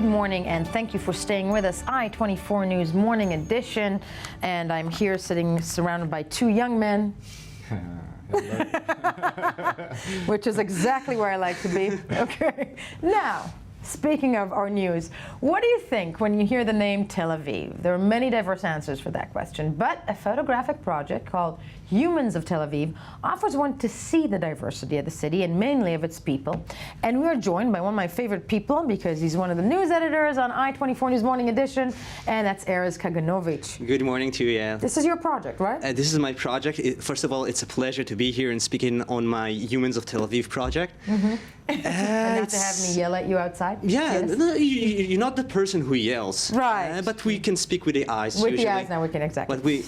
good morning, and thank you for staying with us. I-24 News Morning Edition, and I'm here surrounded by two young men, which is exactly where I like to be. Okay. Now, speaking of our news, what do you think when you hear the name Tel Aviv? There are many diverse answers for that question, but a photographic project called Humans of Tel Aviv offers one to see the diversity of the city and mainly of its people. And we are joined by one of my favorite people because he's one of the news editors on I-24 News Morning Edition, and that's Erez Kaganovich. Good morning to you. This is your project, right? This is my project. First of all, it's a pleasure to be here and speaking on my Humans of Tel Aviv project. Mm-hmm. And not to have me yell at you outside? Yeah, Yes. no, you're not the person who yells. Right. But we can speak with the eyes. With usually. the eyes now we can, exactly. But we,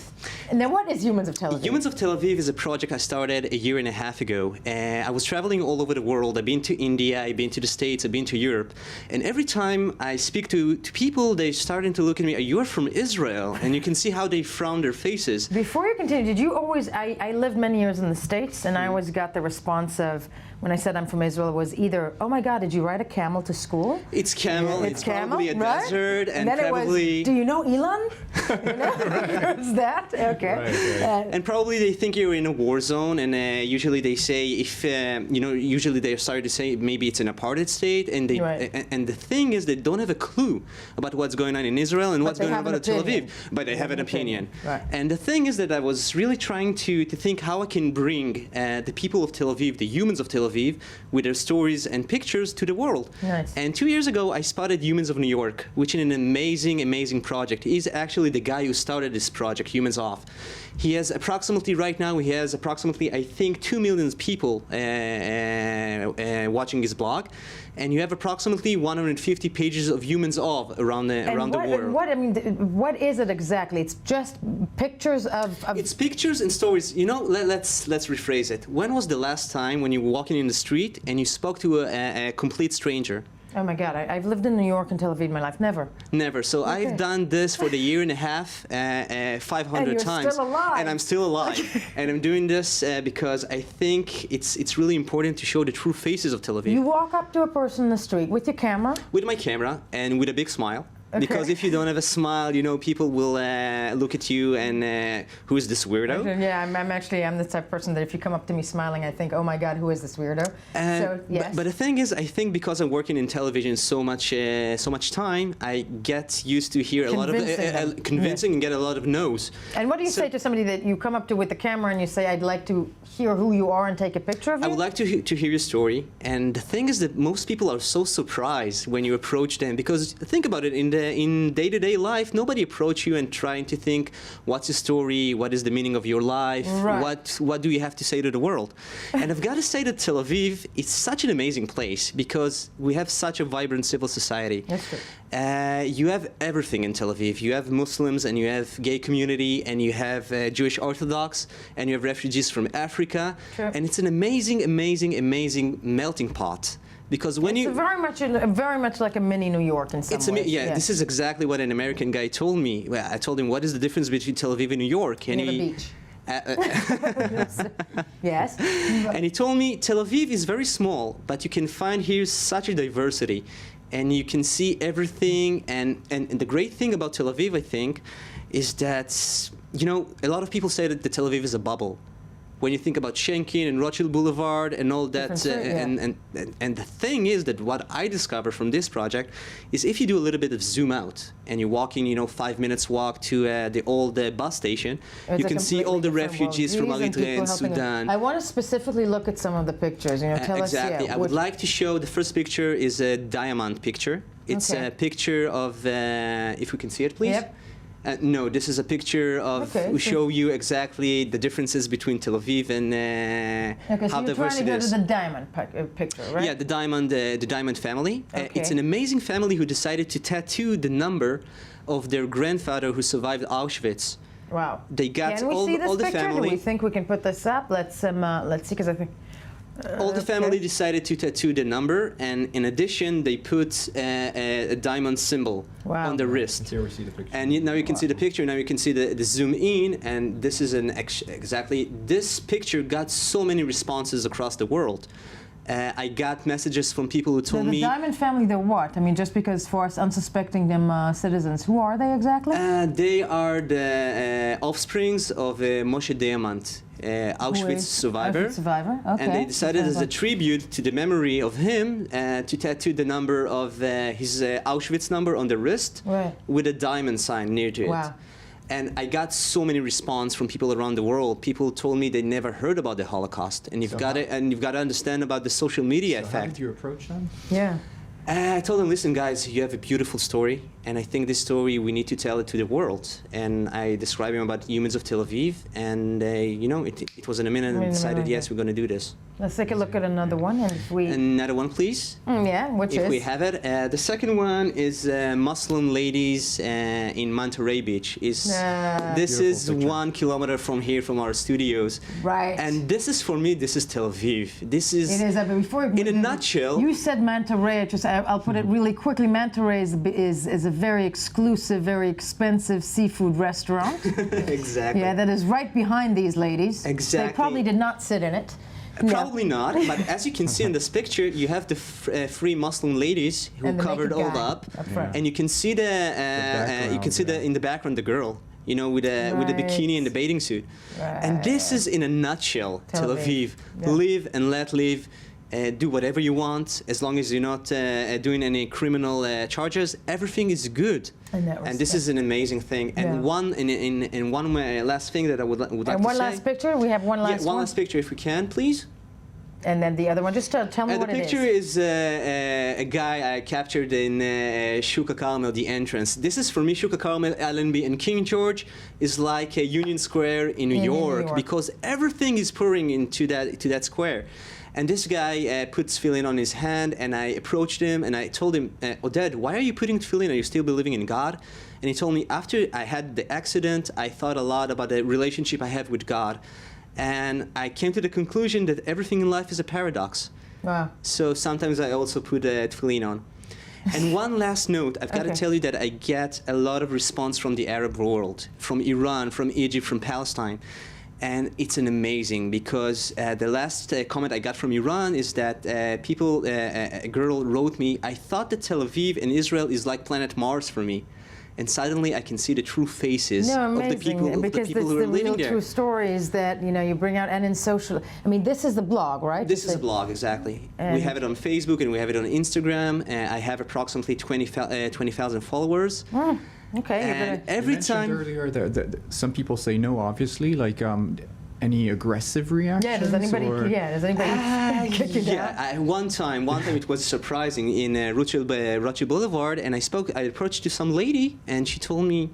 and then what is Humans of Tel Aviv? Humans of Tel Aviv is a project I started a year and a half ago. I was traveling all over the world. I've been to India, I've been to the States, I've been to Europe. And every time I speak to people, they're starting to look at me, you're from Israel. And you can see how they frown their faces. Before you continue, did you always, I lived many years in the States, and I always got the response of, when I said I'm from Israel, it was either, oh my God, did you ride a camel to school? It's camel, Yeah, it's probably a right? desert, and then probably... It was, do you know Elon? You know, there's that, okay. Right. And probably they think you're in a war zone, and usually they say, if, usually they're starting to say maybe it's an apartheid state, and they, Right. and the thing is they don't have a clue about what's going on in Israel and what's going on about Tel Aviv, but they have an opinion. Right. And the thing is that I was really trying to think how I can bring the people of Tel Aviv, the humans of Tel Aviv, with their stories and pictures to the world. Nice. And 2 years ago, I spotted Humans of New York, which is an amazing, amazing project. He's actually the guy who started this project, Humans Off. He has approximately, right now, he has approximately, I think, 2 million people watching his blog. And you have approximately 150 pages of Humans Of around the world. What is it exactly? It's just pictures of... It's pictures and stories. You know, let's rephrase it. When was the last time when you were walking in the street and you spoke to a complete stranger? Oh my God, I've lived in New York and Tel Aviv in my life. Never. Never. So Okay. I've done this for the year and a half, 500 times. And you're still alive. And I'm still alive. And I'm doing this because I think it's really important to show the true faces of Tel Aviv. You walk up to a person in the street with your camera. With my camera and with a big smile. Okay. Because if you don't have a smile, people will look at you and who is this weirdo? Yeah, I'm the type of person that if you come up to me smiling, I think, oh my God, who is this weirdo? So, yes. But the thing is, I think because I'm working in television so much time, I get used to hear a lot of convincing and get a lot of no's. And what do you say to somebody that you come up to with the camera and you say, I'd like to hear who you are and take a picture of you? I would like to hear your story. And the thing is that most people are so surprised when you approach them, because think about it, in day-to-day life, nobody approach you and trying to think, what's your story, what is the meaning of your life, right. what do you have to say to the world? And I've got to say that Tel Aviv is such an amazing place because we have such a vibrant civil society. That's true. You have everything in Tel Aviv. You have Muslims and you have gay community and you have Jewish Orthodox and you have refugees from Africa. Sure. And it's an amazing, amazing, amazing melting pot. Because when it's very much like a mini New York in some ways. Yeah, this is exactly what an American guy told me. Well, I told him, what is the difference between Tel Aviv and New York? And near the beach. Yes. And he told me, Tel Aviv is very small, but you can find here such a diversity. And you can see everything. And the great thing about Tel Aviv, I think, is that, a lot of people say that the Tel Aviv is a bubble. When you think about Schenken and Rothschild Boulevard and all that, and the thing is that what I discovered from this project is if you do a little bit of zoom out and you're walking, 5 minutes walk to the old bus station, you can see all the refugees from Eritrea and Sudan. I want to specifically look at some of the pictures. Tell us. Exactly. I would like to show the first picture is a diamond picture. It's a picture of, if we can see it, please. Yep. No, this is a picture of, we show you exactly the differences between Tel Aviv and how diverse it is. You're trying to go to the diamond picture, right? Yeah, the diamond family. Okay. It's an amazing family who decided to tattoo the number of their grandfather who survived Auschwitz. Wow. They got can we all see this the picture? family. Do we think we can put this up? Let's see, because I think... all the family decided to tattoo the number, and in addition, they put a diamond symbol on the wrist. Here we see the picture. And now you can see the picture. Now you can see the zoom in, and this is exactly this picture got so many responses across the world. I got messages from people who told The me Diamond family, they're what? I mean, just because for us unsuspecting them citizens, who are they exactly? they are the offsprings of Moshe Diamant, Auschwitz survivor. Auschwitz survivor, okay. And they decided as a tribute to the memory of him to tattoo the number of his Auschwitz number on the wrist Right. with a diamond sign near to it. Wow. And I got so many response from people around the world. People told me they never heard about the Holocaust, and you've got to understand about the social media So how effect. did you approach them? Yeah. I told them, listen, guys, you have a beautiful story, and I think this story we need to tell it to the world. And I described him about humans of Tel Aviv, and you know, it was in a minute, and decided, yes, we're going to do this. Let's take a look at another one, and if we. Another one, please. Yeah, which If is. we have it. The second one is Muslim ladies in Monterey Beach. This Beautiful is picture. 1 kilometer from here, from our studios. Right. And this is, for me, this is Tel Aviv. This is, It is, but before. in a nutshell. You said manta ray. I'll put it really quickly. Manta ray is a very exclusive, very expensive seafood restaurant. Exactly. Yeah, that is right behind these ladies. Exactly. They probably did not sit in it. Probably not, but as you can see in this picture, you have the three Muslim ladies who And the covered naked all guy up, up front. and you can see in the background the girl, you know, with the bikini and the bathing suit. And this is in a nutshell Tel Aviv. Yeah. Live and let live. Do whatever you want, as long as you're not doing any criminal charges. Everything is good, and this is an amazing thing. And Yeah. one last thing that I would like to say. And one last picture. We have one last Yeah, one last picture, if we can, please. And then the other one. Just tell me The what it picture is. is a guy I captured in Shuka Carmel, the entrance. This is for me, Shuka Carmel, Allenby, and King George is like a Union Square in New York, because everything is pouring into that square. And this guy puts tefillin on his hand, and I approached him and I told him, Oded, why are you putting tefillin? Are you still believing in God? And he told me, after I had the accident, I thought a lot about the relationship I have with God. And I came to the conclusion that everything in life is a paradox. Wow. So sometimes I also put tefillin on. And one last note, I've got to tell you that I get a lot of response from the Arab world, from Iran, from Egypt, from Palestine. And it's an amazing, because the last comment I got from Iran is that a girl wrote me, I thought that Tel Aviv and Israel is like planet Mars for me. And suddenly I can see the true faces of the people, who are living there. True stories that you bring out, and in social. I mean, this is the blog, right? This is a blog, exactly. We have it on Facebook and we have it on Instagram. I have approximately 20,000 followers. Okay. And every You mentioned time. earlier that some people say no, obviously, like any aggressive reactions? Yeah. Does anybody? or- Does anybody kick you down? Yeah, one time it was surprising in Rothschild Boulevard, and I approached to some lady, and she told me,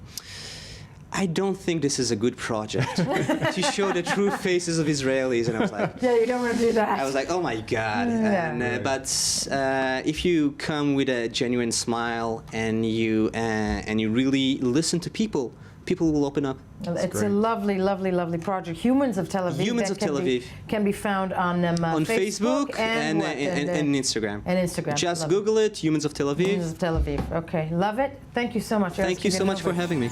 I don't think this is a good project to show the true faces of Israelis. And I was like, Yeah, you don't want to do that. I was like, oh my God. Yeah. And, but if you come with a genuine smile and you really listen to people, people will open up. It's a lovely, lovely, lovely project. Humans of Tel Aviv. Humans of Tel Aviv. Can be found on Facebook and Instagram. And Instagram. Just Love it. Google it, Humans of Tel Aviv. Humans of Tel Aviv. Okay, love it. Thank you so much. Thank you so much for having me.